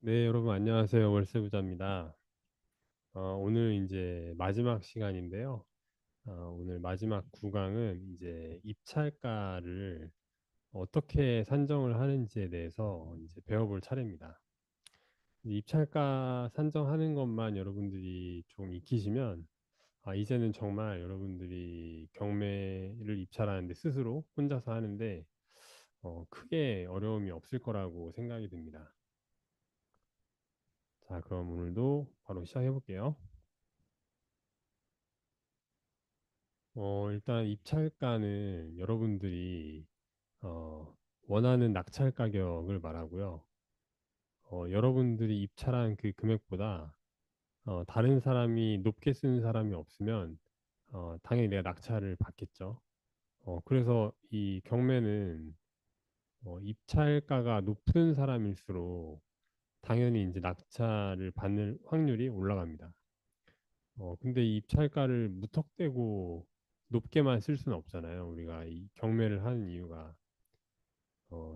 네, 여러분 안녕하세요. 월세부자입니다. 오늘 이제 마지막 시간인데요. 오늘 마지막 구강은 이제 입찰가를 어떻게 산정을 하는지에 대해서 이제 배워볼 차례입니다. 이제 입찰가 산정하는 것만 여러분들이 좀 익히시면, 이제는 정말 여러분들이 경매를 입찰하는데 스스로 혼자서 하는데 크게 어려움이 없을 거라고 생각이 듭니다. 자, 그럼 오늘도 바로 시작해 볼게요. 일단 입찰가는 여러분들이 원하는 낙찰 가격을 말하고요. 여러분들이 입찰한 그 금액보다 다른 사람이 높게 쓰는 사람이 없으면 당연히 내가 낙찰을 받겠죠. 그래서 이 경매는 입찰가가 높은 사람일수록 당연히 이제 낙찰을 받는 확률이 올라갑니다. 근데 이 입찰가를 무턱대고 높게만 쓸 수는 없잖아요. 우리가 이 경매를 하는 이유가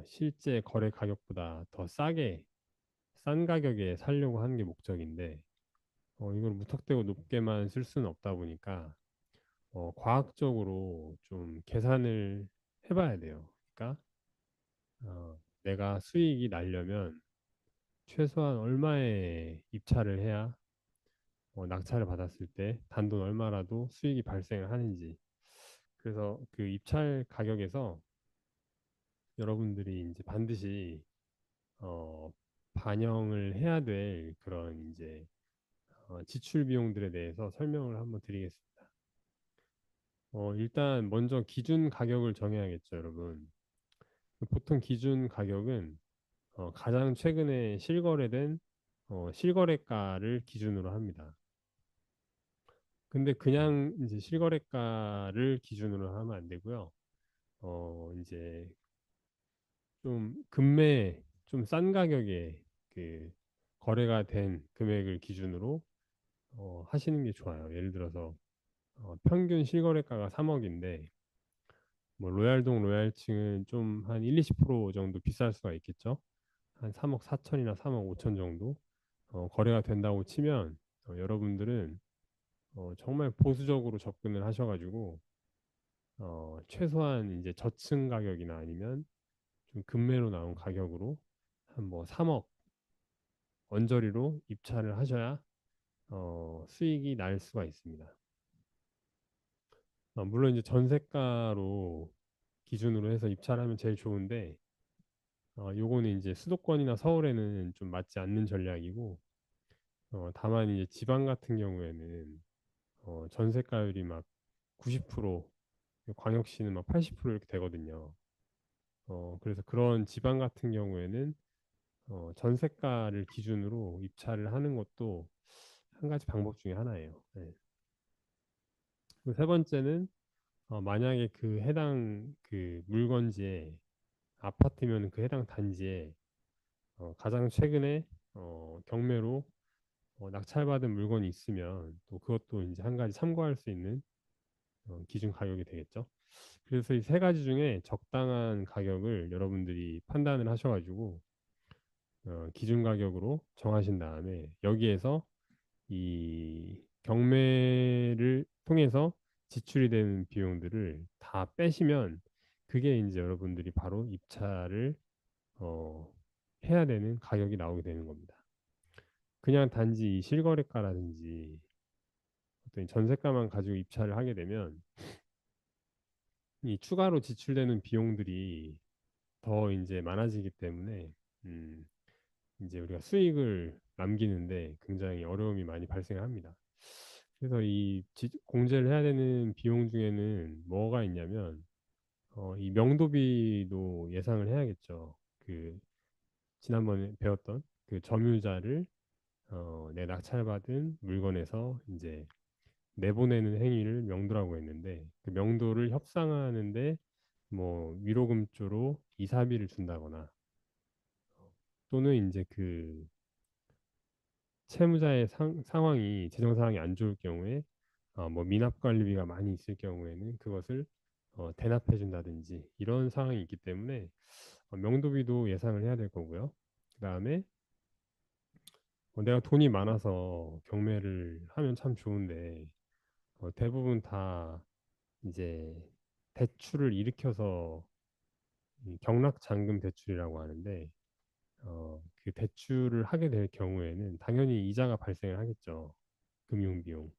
실제 거래 가격보다 더 싼 가격에 살려고 하는 게 목적인데 이걸 무턱대고 높게만 쓸 수는 없다 보니까 과학적으로 좀 계산을 해봐야 돼요. 그러니까 내가 수익이 나려면 최소한 얼마의 입찰을 해야 낙찰을 받았을 때 단돈 얼마라도 수익이 발생을 하는지. 그래서 그 입찰 가격에서 여러분들이 이제 반드시 어, 반영을 해야 될 그런 이제 지출 비용들에 대해서 설명을 한번 드리겠습니다. 일단 먼저 기준 가격을 정해야겠죠, 여러분. 보통 기준 가격은 가장 최근에 실거래된 실거래가를 기준으로 합니다. 근데 그냥 이제 실거래가를 기준으로 하면 안 되고요. 이제 좀 금매 좀 싼 가격에 그 거래가 된 금액을 기준으로 하시는 게 좋아요. 예를 들어서 평균 실거래가가 3억인데 뭐 로얄동 로얄층은 좀 한 1, 20% 정도 비쌀 수가 있겠죠. 한 3억 4천이나 3억 5천 정도 거래가 된다고 치면 여러분들은 정말 보수적으로 접근을 하셔가지고 최소한 이제 저층 가격이나 아니면 좀 급매로 나온 가격으로 한 뭐 3억 언저리로 입찰을 하셔야 수익이 날 수가 있습니다. 물론 이제 전세가로 기준으로 해서 입찰하면 제일 좋은데 요거는 이제 수도권이나 서울에는 좀 맞지 않는 전략이고 다만 이제 지방 같은 경우에는 전세가율이 막 90%, 광역시는 막 80% 이렇게 되거든요. 그래서 그런 지방 같은 경우에는 전세가를 기준으로 입찰을 하는 것도 한 가지 방법 중에 하나예요. 네. 그리고 세 번째는 만약에 그 해당 그 물건지에 아파트면 그 해당 단지에 가장 최근에 경매로 낙찰받은 물건이 있으면 또 그것도 이제 한 가지 참고할 수 있는 기준 가격이 되겠죠. 그래서 이 세 가지 중에 적당한 가격을 여러분들이 판단을 하셔가지고 기준 가격으로 정하신 다음에 여기에서 이 경매를 통해서 지출이 되는 비용들을 다 빼시면 그게 이제 여러분들이 바로 입찰을 어, 해야 되는 가격이 나오게 되는 겁니다. 그냥 단지 이 실거래가라든지 어떤 전세가만 가지고 입찰을 하게 되면 이 추가로 지출되는 비용들이 더 이제 많아지기 때문에 음, 이제 우리가 수익을 남기는데 굉장히 어려움이 많이 발생합니다. 그래서 이 공제를 해야 되는 비용 중에는 뭐가 있냐면 이 명도비도 예상을 해야겠죠. 그 지난번에 배웠던 그 점유자를 내 낙찰받은 물건에서 이제 내보내는 행위를 명도라고 했는데 그 명도를 협상하는데 뭐 위로금조로 이사비를 준다거나 또는 이제 그 채무자의 상황이 재정 상황이 안 좋을 경우에 뭐 미납 관리비가 많이 있을 경우에는 그것을 대납해 준다든지 이런 상황이 있기 때문에 명도비도 예상을 해야 될 거고요. 그다음에 내가 돈이 많아서 경매를 하면 참 좋은데 대부분 다 이제 대출을 일으켜서 이 경락잔금 대출이라고 하는데 그 대출을 하게 될 경우에는 당연히 이자가 발생을 하겠죠. 금융비용.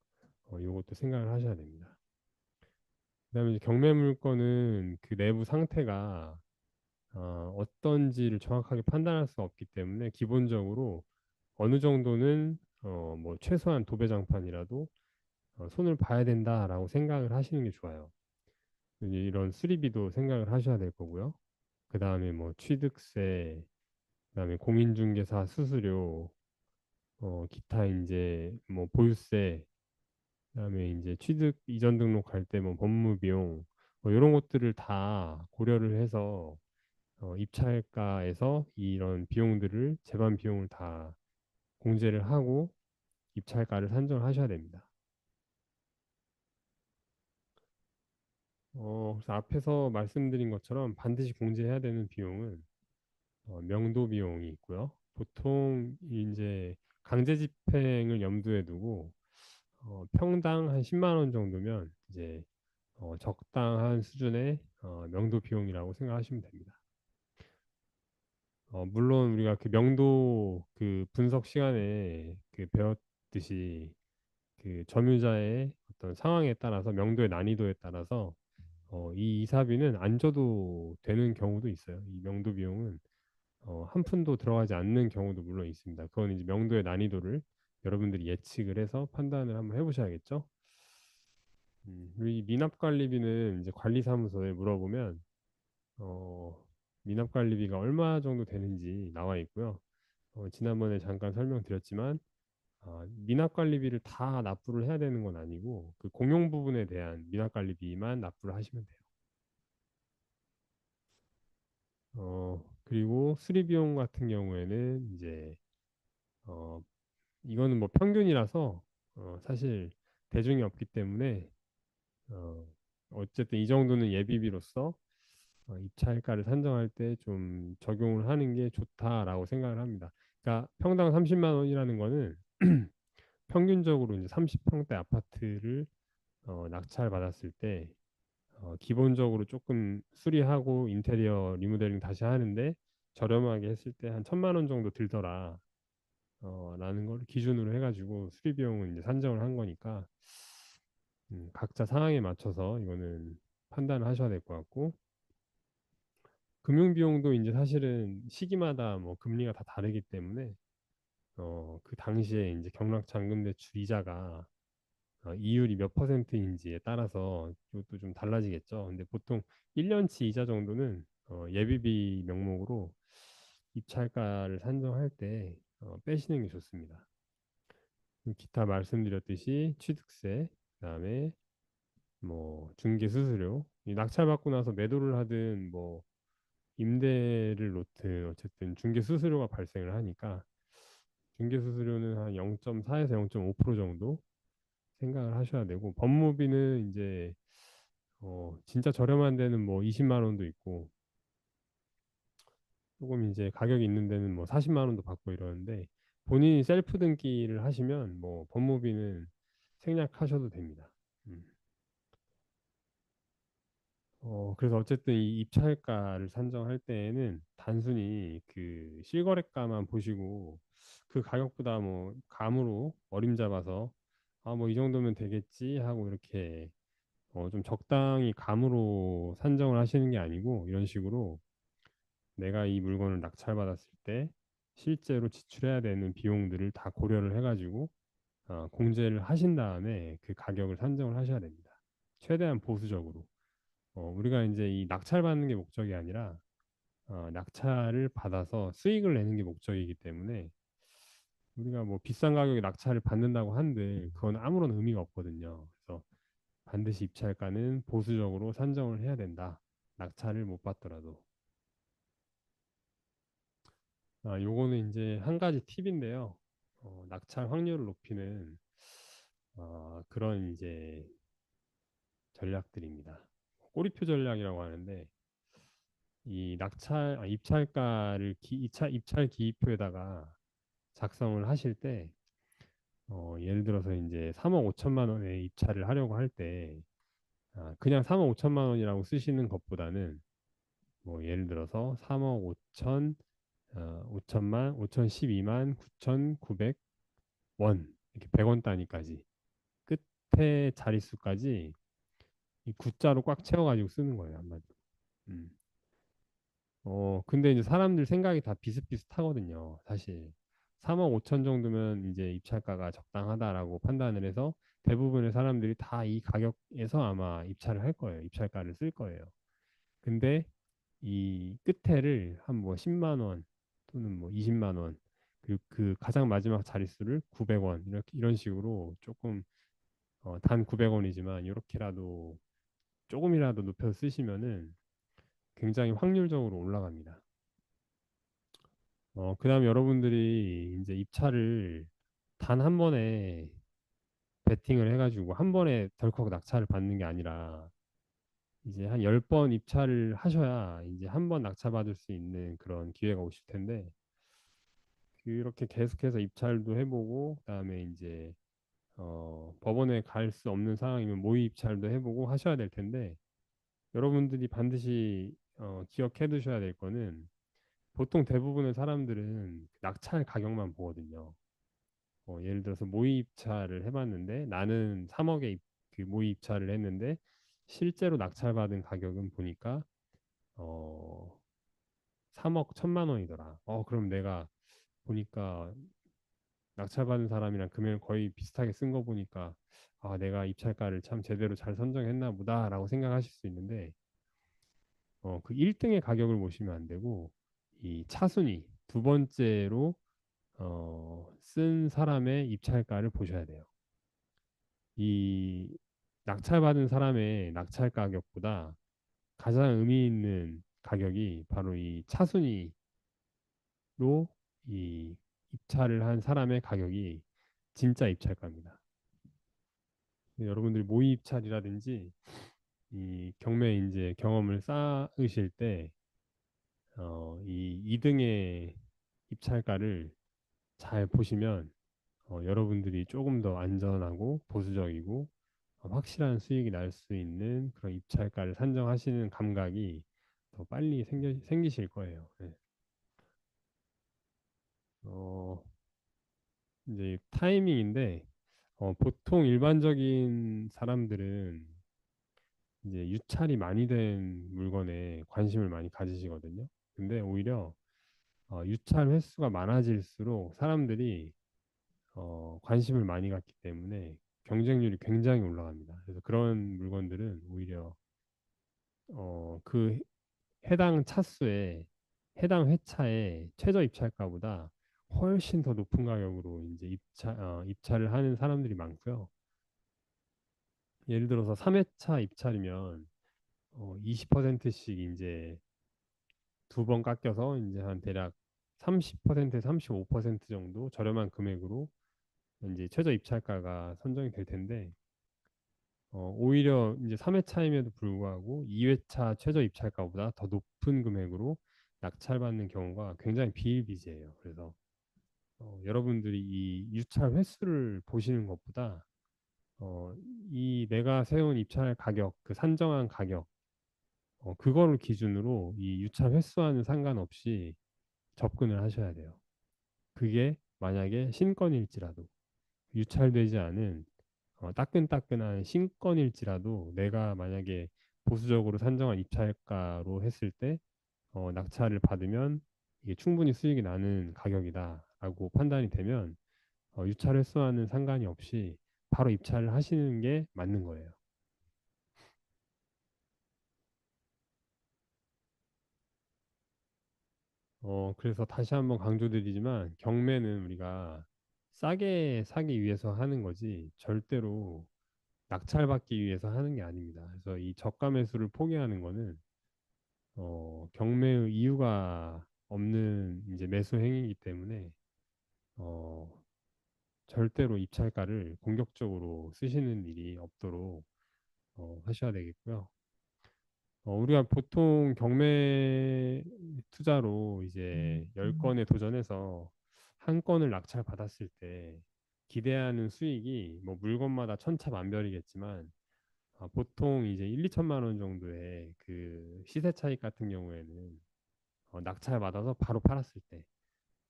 요것도 생각을 하셔야 됩니다. 그다음에 이제 경매 물건은 그 내부 상태가 어떤지를 정확하게 판단할 수 없기 때문에 기본적으로 어느 정도는 뭐 최소한 도배장판이라도 손을 봐야 된다라고 생각을 하시는 게 좋아요. 이제 이런 수리비도 생각을 하셔야 될 거고요. 그 다음에 뭐 취득세, 그다음에 공인중개사 수수료, 기타 이제 뭐 보유세, 그다음에 이제 취득 이전 등록할 때 뭐 법무비용, 뭐 이런 것들을 다 고려를 해서 입찰가에서 이런 비용들을 제반 비용을 다 공제를 하고 입찰가를 산정하셔야 됩니다. 그래서 앞에서 말씀드린 것처럼 반드시 공제해야 되는 비용은 명도 비용이 있고요. 보통 이제 강제 집행을 염두에 두고 평당 한 10만 원 정도면 이제 적당한 수준의 명도 비용이라고 생각하시면 됩니다. 물론 우리가 그 명도 그 분석 시간에 그 배웠듯이 그 점유자의 어떤 상황에 따라서 명도의 난이도에 따라서 이 이사비는 안 줘도 되는 경우도 있어요. 이 명도 비용은 한 푼도 들어가지 않는 경우도 물론 있습니다. 그건 이제 명도의 난이도를 여러분들이 예측을 해서 판단을 한번 해보셔야겠죠. 우리 미납관리비는 이제 관리사무소에 물어보면 미납관리비가 얼마 정도 되는지 나와 있고요. 지난번에 잠깐 설명드렸지만 미납관리비를 다 납부를 해야 되는 건 아니고 그 공용 부분에 대한 미납관리비만 납부를 하시면 돼요. 그리고 수리비용 같은 경우에는 이제 어, 이거는 뭐 평균이라서 사실 대중이 없기 때문에 어, 어쨌든 이 정도는 예비비로서 입찰가를 산정할 때 좀 적용을 하는 게 좋다라고 생각을 합니다. 그러니까 평당 30만 원이라는 거는 평균적으로 이제 30평대 아파트를 낙찰 받았을 때 기본적으로 조금 수리하고 인테리어 리모델링 다시 하는데 저렴하게 했을 때 한 1,000만 원 정도 들더라. 라는 걸 기준으로 해가지고 수리 비용은 이제 산정을 한 거니까 각자 상황에 맞춰서 이거는 판단을 하셔야 될 것 같고 금융 비용도 이제 사실은 시기마다 뭐 금리가 다 다르기 때문에 그 당시에 이제 경락 잔금 대출 이자가 이율이 몇 퍼센트인지에 따라서 이것도 좀 달라지겠죠. 근데 보통 1년치 이자 정도는 예비비 명목으로 입찰가를 산정할 때 빼시는 게 좋습니다. 기타 말씀드렸듯이 취득세, 그다음에 뭐 중개 수수료, 이 낙찰받고 나서 매도를 하든 뭐 임대를 놓든 어쨌든 중개 수수료가 발생을 하니까 중개 수수료는 한 0.4에서 0.5% 정도 생각을 하셔야 되고 법무비는 이제 진짜 저렴한 데는 뭐 20만 원도 있고 조금 이제 가격이 있는 데는 뭐 40만 원도 받고 이러는데 본인이 셀프 등기를 하시면 뭐 법무비는 생략하셔도 됩니다. 음. 그래서 어쨌든 이 입찰가를 산정할 때에는 단순히 그 실거래가만 보시고 그 가격보다 뭐 감으로 어림잡아서 뭐 이 정도면 되겠지 하고 이렇게 좀 적당히 감으로 산정을 하시는 게 아니고 이런 식으로 내가 이 물건을 낙찰받았을 때 실제로 지출해야 되는 비용들을 다 고려를 해가지고 공제를 하신 다음에 그 가격을 산정을 하셔야 됩니다. 최대한 보수적으로. 우리가 이제 이 낙찰받는 게 목적이 아니라 낙찰을 받아서 수익을 내는 게 목적이기 때문에 우리가 뭐 비싼 가격에 낙찰을 받는다고 한들 그건 아무런 의미가 없거든요. 그래서 반드시 입찰가는 보수적으로 산정을 해야 된다. 낙찰을 못 받더라도. 요거는 이제 한 가지 팁인데요. 낙찰 확률을 높이는 그런 이제 전략들입니다. 꼬리표 전략이라고 하는데 이 입찰가를 입찰 기입표에다가 작성을 하실 때 예를 들어서 이제 3억 5천만 원에 입찰을 하려고 할 때 그냥 3억 5천만 원이라고 쓰시는 것보다는 뭐 예를 들어서 3억 5천 5천만 5천십이만 9,900 원 이렇게 100원 단위까지 끝에 자릿수까지 이 구자로 꽉 채워가지고 쓰는 거예요 한마디로. 음. 근데 이제 사람들 생각이 다 비슷비슷하거든요. 사실 3억 5천 정도면 이제 입찰가가 적당하다라고 판단을 해서 대부분의 사람들이 다 이 가격에서 아마 입찰을 할 거예요. 입찰가를 쓸 거예요. 근데 이 끝에를 한 뭐 10만 원 또는 뭐 20만 원 그리고 그 가장 마지막 자릿수를 900원 이렇게 이런 식으로 조금 단 900원이지만 이렇게라도 조금이라도 높여 쓰시면은 굉장히 확률적으로 올라갑니다. 그다음 여러분들이 이제 입찰을 단 한 번에 베팅을 해가지고 한 번에 덜컥 낙찰을 받는 게 아니라 이제 한 10번 입찰을 하셔야 이제 한 번 낙찰받을 수 있는 그런 기회가 오실 텐데 그렇게 계속해서 입찰도 해보고 그다음에 이제 법원에 갈 수 없는 상황이면 모의 입찰도 해보고 하셔야 될 텐데 여러분들이 반드시 기억해 두셔야 될 거는 보통 대부분의 사람들은 낙찰 가격만 보거든요. 예를 들어서 모의 입찰을 해봤는데 나는 3억에 그 모의 입찰을 했는데 실제로 낙찰받은 가격은 보니까 어, 3억 1천만 원이더라. 그럼 내가 보니까 낙찰받은 사람이랑 금액을 거의 비슷하게 쓴 거 보니까 내가 입찰가를 참 제대로 잘 선정했나 보다라고 생각하실 수 있는데 그 1등의 가격을 보시면 안 되고 이 차순위 두 번째로 쓴 사람의 입찰가를 보셔야 돼요. 이 낙찰받은 사람의 낙찰 가격보다 가장 의미 있는 가격이 바로 이 차순위로 이 입찰을 한 사람의 가격이 진짜 입찰가입니다. 여러분들이 모의 입찰이라든지 이 경매 이제 경험을 쌓으실 때 이 2등의 입찰가를 잘 보시면 여러분들이 조금 더 안전하고 보수적이고 확실한 수익이 날 수 있는 그런 입찰가를 산정하시는 감각이 더 빨리 생기실 거예요. 네. 어, 이제 타이밍인데 보통 일반적인 사람들은 이제 유찰이 많이 된 물건에 관심을 많이 가지시거든요. 근데 오히려 유찰 횟수가 많아질수록 사람들이 관심을 많이 갖기 때문에 경쟁률이 굉장히 올라갑니다. 그래서 그런 물건들은 오히려 그 해당 차수에 해당 회차의 최저 입찰가보다 훨씬 더 높은 가격으로 이제 입찰을 하는 사람들이 많고요. 예를 들어서 3회차 입찰이면 20%씩 이제 두 번 깎여서 이제 한 대략 30%, 35% 정도 저렴한 금액으로 이제 최저 입찰가가 선정이 될 텐데 오히려 이제 3회차임에도 불구하고 2회차 최저 입찰가보다 더 높은 금액으로 낙찰받는 경우가 굉장히 비일비재해요. 그래서 여러분들이 이 유찰 횟수를 보시는 것보다 어, 이 내가 세운 입찰 가격, 그 산정한 가격, 그거를 기준으로 이 유찰 횟수와는 상관없이 접근을 하셔야 돼요. 그게 만약에 신건일지라도 유찰되지 않은 따끈따끈한 신건일지라도 내가 만약에 보수적으로 산정한 입찰가로 했을 때 낙찰을 받으면 이게 충분히 수익이 나는 가격이다라고 판단이 되면 유찰 횟수와는 상관이 없이 바로 입찰을 하시는 게 맞는 거예요. 그래서 다시 한번 강조드리지만 경매는 우리가 싸게 사기 위해서 하는 거지 절대로 낙찰받기 위해서 하는 게 아닙니다. 그래서 이 저가 매수를 포기하는 거는 경매의 이유가 없는 이제 매수 행위이기 때문에 어, 절대로 입찰가를 공격적으로 쓰시는 일이 없도록 하셔야 되겠고요. 우리가 보통 경매 투자로 이제 10건에 도전해서 한 건을 낙찰 받았을 때 기대하는 수익이 뭐 물건마다 천차만별이겠지만 보통 이제 1, 2천만 원 정도의 그 시세 차익 같은 경우에는 낙찰 받아서 바로 팔았을 때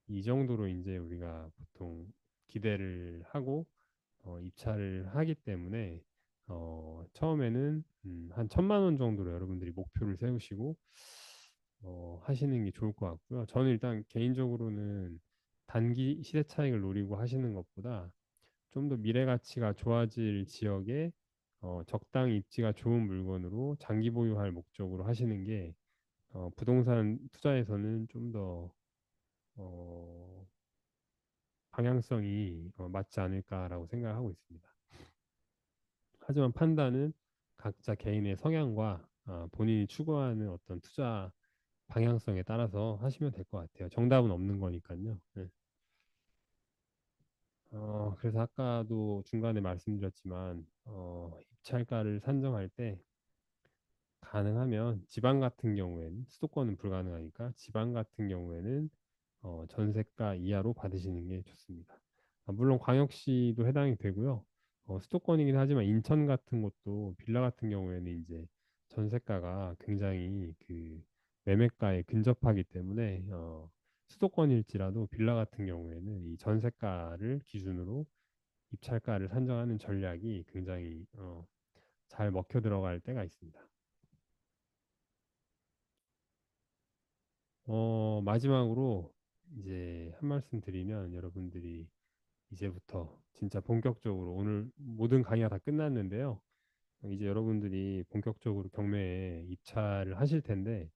이 정도로 이제 우리가 보통 기대를 하고 입찰을 하기 때문에 처음에는 한 1,000만 원 정도로 여러분들이 목표를 세우시고 하시는 게 좋을 것 같고요. 저는 일단 개인적으로는 단기 시세 차익을 노리고 하시는 것보다 좀 더 미래 가치가 좋아질 지역에 적당히 입지가 좋은 물건으로 장기 보유할 목적으로 하시는 게 부동산 투자에서는 좀 더 방향성이 맞지 않을까라고 생각하고 있습니다. 하지만 판단은 각자 개인의 성향과 본인이 추구하는 어떤 투자 방향성에 따라서 하시면 될 것 같아요. 정답은 없는 거니까요. 네. 그래서 아까도 중간에 말씀드렸지만 입찰가를 산정할 때 가능하면 지방 같은 경우에는 수도권은 불가능하니까 지방 같은 경우에는 전세가 이하로 받으시는 게 좋습니다. 물론 광역시도 해당이 되고요. 수도권이긴 하지만 인천 같은 곳도 빌라 같은 경우에는 이제 전세가가 굉장히 그 매매가에 근접하기 때문에 수도권일지라도 빌라 같은 경우에는 이 전세가를 기준으로 입찰가를 산정하는 전략이 굉장히 잘 먹혀 들어갈 때가 있습니다. 마지막으로 이제 한 말씀 드리면 여러분들이 이제부터 진짜 본격적으로 오늘 모든 강의가 다 끝났는데요. 이제 여러분들이 본격적으로 경매에 입찰을 하실 텐데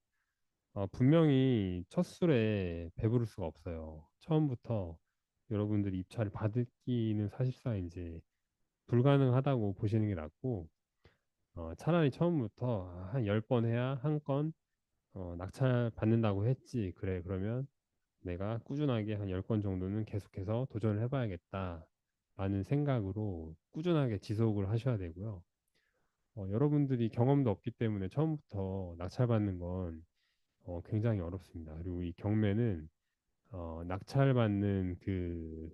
분명히 첫 술에 배부를 수가 없어요. 처음부터 여러분들이 입찰을 받기는 사실상 이제 불가능하다고 보시는 게 낫고 차라리 처음부터 한 10번 해야 한 건 낙찰 받는다고 했지. 그래, 그러면 내가 꾸준하게 한 10건 정도는 계속해서 도전을 해봐야겠다. 라는 생각으로 꾸준하게 지속을 하셔야 되고요. 여러분들이 경험도 없기 때문에 처음부터 낙찰받는 건 굉장히 어렵습니다. 그리고 이 경매는 낙찰받는 그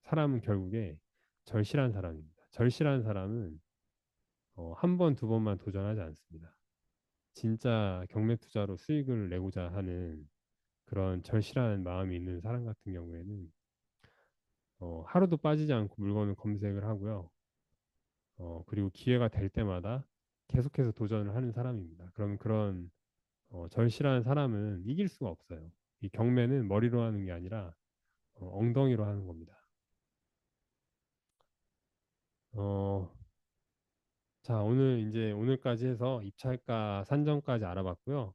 사람은 결국에 절실한 사람입니다. 절실한 사람은 한 번, 두 번만 도전하지 않습니다. 진짜 경매 투자로 수익을 내고자 하는 그런 절실한 마음이 있는 사람 같은 경우에는 하루도 빠지지 않고 물건을 검색을 하고요. 그리고 기회가 될 때마다 계속해서 도전을 하는 사람입니다. 그럼 그런 절실한 사람은 이길 수가 없어요. 이 경매는 머리로 하는 게 아니라 엉덩이로 하는 겁니다. 어, 자, 오늘 이제 오늘까지 해서 입찰가 산정까지 알아봤고요.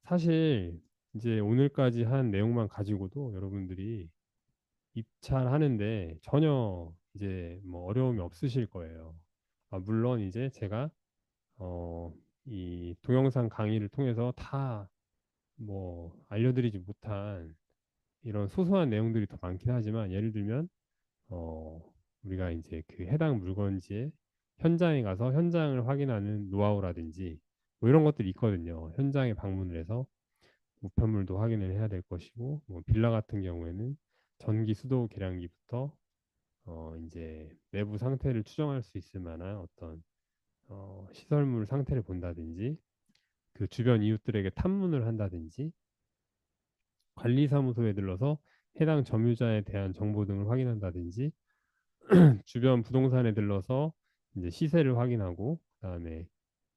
사실 이제 오늘까지 한 내용만 가지고도 여러분들이 입찰하는데 전혀 이제 뭐 어려움이 없으실 거예요. 물론 이제 제가 어, 이 동영상 강의를 통해서 다 뭐 알려드리지 못한 이런 소소한 내용들이 더 많긴 하지만 예를 들면 어, 우리가 이제 그 해당 물건지의 현장에 가서 현장을 확인하는 노하우라든지 뭐 이런 것들이 있거든요. 현장에 방문을 해서 우편물도 확인을 해야 될 것이고 뭐 빌라 같은 경우에는 전기 수도 계량기부터 이제 내부 상태를 추정할 수 있을 만한 어떤 시설물 상태를 본다든지 그 주변 이웃들에게 탐문을 한다든지 관리사무소에 들러서 해당 점유자에 대한 정보 등을 확인한다든지 주변 부동산에 들러서 이제 시세를 확인하고 그다음에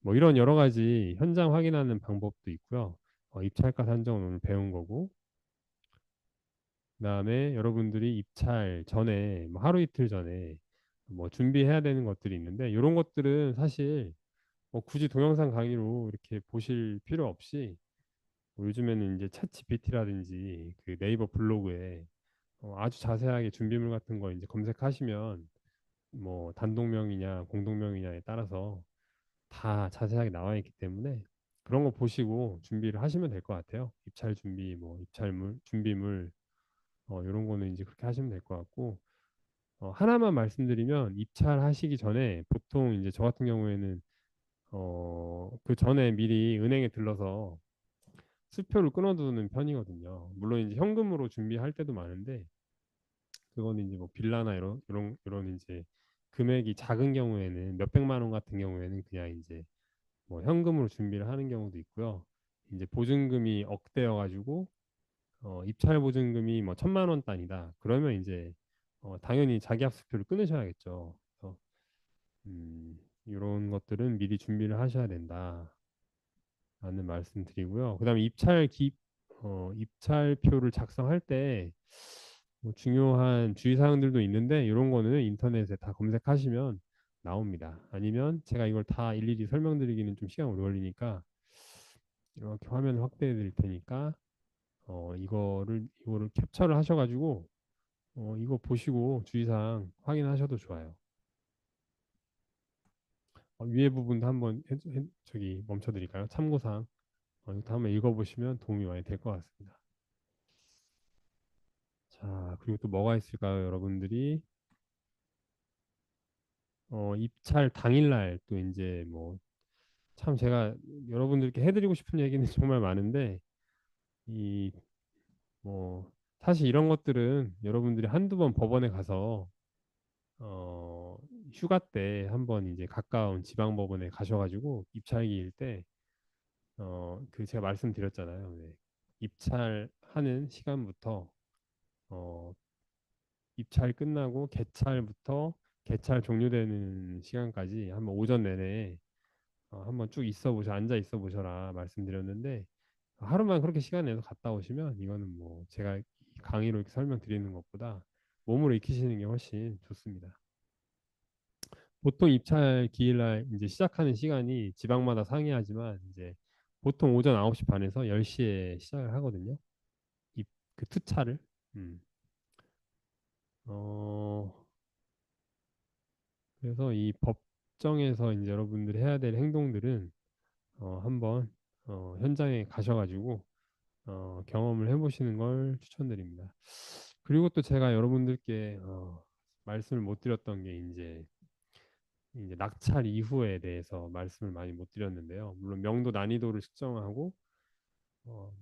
뭐 이런 여러 가지 현장 확인하는 방법도 있고요. 입찰가 산정은 오늘 배운 거고 그다음에 여러분들이 입찰 전에 뭐 하루 이틀 전에 뭐 준비해야 되는 것들이 있는데 이런 것들은 사실 굳이 동영상 강의로 이렇게 보실 필요 없이 뭐 요즘에는 이제 챗 GPT라든지 그 네이버 블로그에 아주 자세하게 준비물 같은 거 이제 검색하시면 뭐 단독명이냐 공동명이냐에 따라서 다 자세하게 나와 있기 때문에 그런 거 보시고 준비를 하시면 될 것 같아요. 입찰 준비, 뭐 입찰물, 준비물 이런 거는 이제 그렇게 하시면 될 것 같고 하나만 말씀드리면 입찰하시기 전에 보통 이제 저 같은 경우에는 그 전에 미리 은행에 들러서 수표를 끊어두는 편이거든요. 물론 이제 현금으로 준비할 때도 많은데 그거는 이제 뭐 빌라나 이런 이제 금액이 작은 경우에는 몇백만 원 같은 경우에는 그냥 이제 뭐 현금으로 준비를 하는 경우도 있고요. 이제 보증금이 억대여 가지고 입찰 보증금이 뭐 1,000만 원 단위다. 그러면 이제 당연히 자기합수표를 끊으셔야겠죠. 그래서 이런 것들은 미리 준비를 하셔야 된다라는 말씀 드리고요. 그다음에 입찰표를 작성할 때 뭐 중요한 주의사항들도 있는데 이런 거는 인터넷에 다 검색하시면 나옵니다. 아니면 제가 이걸 다 일일이 설명드리기는 좀 시간 오래 걸리니까 이렇게 화면 확대해 드릴 테니까 이거를 캡처를 하셔가지고 이거 보시고 주의사항 확인하셔도 좋아요. 위에 부분도 한번 저기 멈춰드릴까요? 참고사항. 이것도 한번 읽어보시면 도움이 많이 될 것 같습니다. 자, 그리고 또 뭐가 있을까요, 여러분들이? 입찰 당일날 또 이제 뭐 참 제가 여러분들께 해드리고 싶은 얘기는 정말 많은데 이 뭐 사실 이런 것들은 여러분들이 한두 번 법원에 가서 어, 휴가 때 한번 이제 가까운 지방법원에 가셔가지고 입찰기일 때 그 제가 말씀드렸잖아요. 네. 입찰하는 시간부터 어, 입찰 끝나고 개찰부터 개찰 종료되는 시간까지 한번 오전 내내 한번 쭉 앉아 있어 보셔라 말씀드렸는데 하루만 그렇게 시간 내서 갔다 오시면 이거는 뭐 제가 강의로 이렇게 설명드리는 것보다 몸으로 익히시는 게 훨씬 좋습니다. 보통 입찰 기일날 이제 시작하는 시간이 지방마다 상이하지만 이제 보통 오전 9시 반에서 10시에 시작을 하거든요. 입, 그 투차를. 음. 어, 그래서 이 법정에서 이제 여러분들이 해야 될 행동들은 한번 현장에 가셔가지고 경험을 해보시는 걸 추천드립니다. 그리고 또 제가 여러분들께 말씀을 못 드렸던 게 이제 낙찰 이후에 대해서 말씀을 많이 못 드렸는데요. 물론 명도 난이도를 측정하고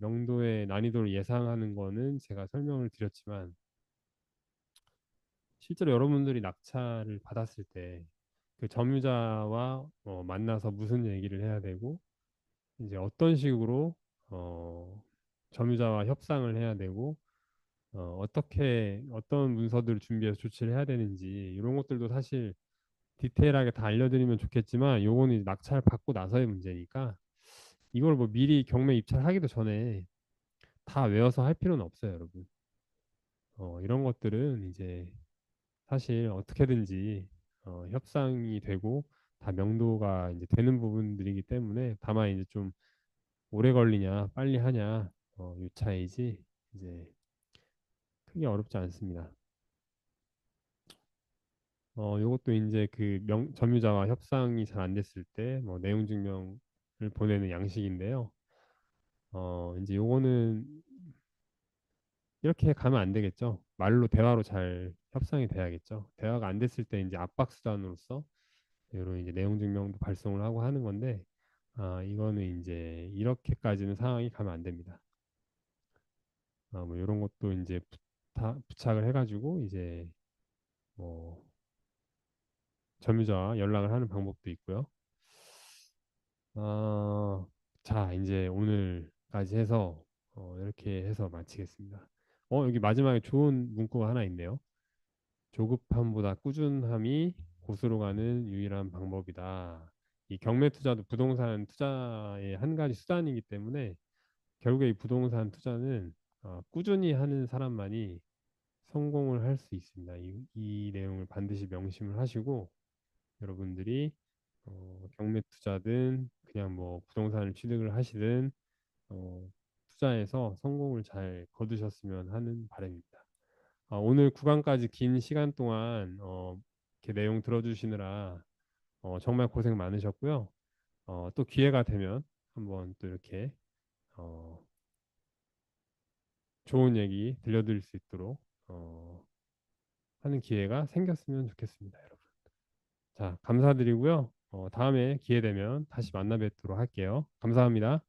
명도의 난이도를 예상하는 거는 제가 설명을 드렸지만 실제로 여러분들이 낙찰을 받았을 때 그 점유자와 만나서 무슨 얘기를 해야 되고 이제 어떤 식으로 어, 점유자와 협상을 해야 되고 어떻게 어떤 문서들을 준비해서 조치를 해야 되는지 이런 것들도 사실 디테일하게 다 알려드리면 좋겠지만 요거는 이제 낙찰 받고 나서의 문제니까 이걸 뭐 미리 경매 입찰하기도 전에 다 외워서 할 필요는 없어요, 여러분. 이런 것들은 이제 사실 어떻게든지 협상이 되고 다 명도가 이제 되는 부분들이기 때문에 다만 이제 좀 오래 걸리냐 빨리 하냐 요 차이지 이제 크게 어렵지 않습니다. 요것도 이제 그 점유자와 협상이 잘 안 됐을 때 뭐 내용 증명을 보내는 양식인데요. 이제 요거는 이렇게 가면 안 되겠죠. 말로 대화로 잘 협상이 돼야겠죠. 대화가 안 됐을 때 이제 압박 수단으로서 이런 이제 내용 증명도 발송을 하고 하는 건데 이거는 이제 이렇게까지는 상황이 가면 안 됩니다. 뭐 이런 것도 이제 부착을 해가지고 이제 뭐 점유자와 연락을 하는 방법도 있고요. 어, 자, 이제 오늘까지 해서 이렇게 해서 마치겠습니다. 여기 마지막에 좋은 문구가 하나 있네요. 조급함보다 꾸준함이 고수로 가는 유일한 방법이다. 이 경매 투자도 부동산 투자의 한 가지 수단이기 때문에 결국에 이 부동산 투자는 꾸준히 하는 사람만이 성공을 할 수 있습니다. 이 내용을 반드시 명심을 하시고 여러분들이 경매 투자든 그냥 뭐 부동산을 취득을 하시든 투자해서 성공을 잘 거두셨으면 하는 바람입니다. 오늘 구간까지 긴 시간 동안 이렇게 내용 들어주시느라 정말 고생 많으셨고요. 또 기회가 되면 한번 또 이렇게 어, 좋은 얘기 들려드릴 수 있도록 하는 기회가 생겼으면 좋겠습니다, 여러분. 자, 감사드리고요. 다음에 기회 되면 다시 만나 뵙도록 할게요. 감사합니다.